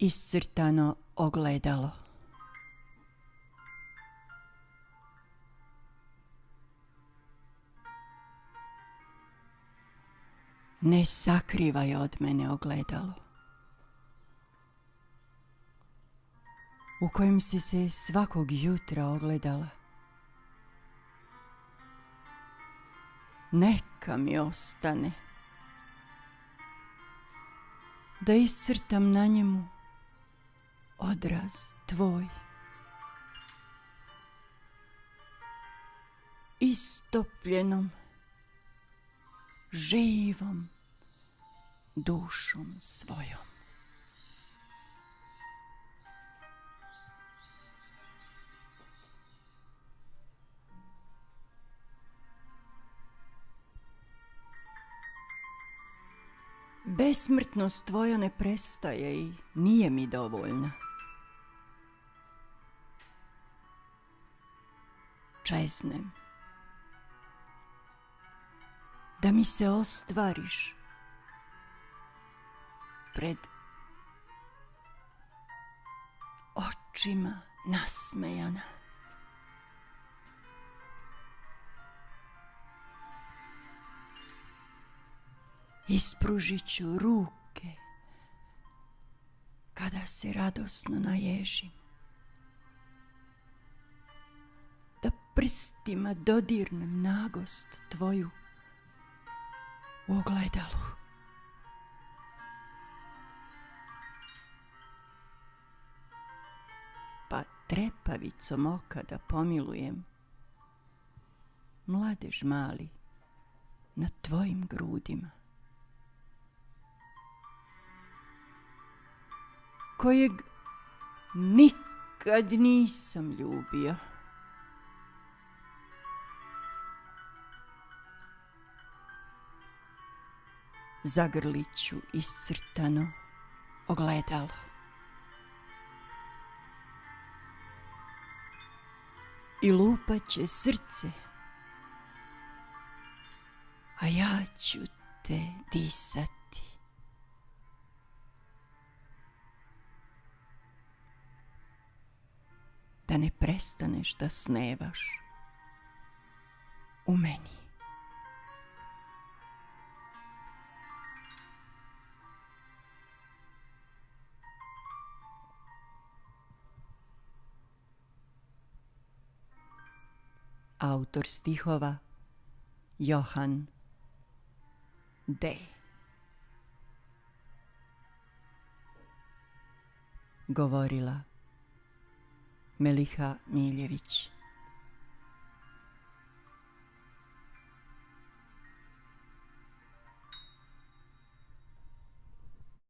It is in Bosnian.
Iscrtano ogledalo. Ne sakrivaj od mene ogledalo, u kojem si se svakog jutra ogledala. Neka mi ostane, da iscrtam na njemu odraz tvoj. Istopljenom, živom dušom svojom. Besmrtnost tvoja ne prestaje i nije mi dovoljna. Čeznem da mi se ostvariš pred očima nasmejana. Ispružit ću ruke kada se radosno naježim, da prstima dodirnem nagost tvoju u ogledalu. Pa trepavicom oka da pomilujem mladež mali na tvojim grudima, kojeg nikad nisam ljubio. Zagrlit ću iscrtano ogledalo. I lupat će srce, a ja ću te disati. Da ne prestaneš da snevaš u meni. Autor stihova Johan D. Govorila Meliha Miljević.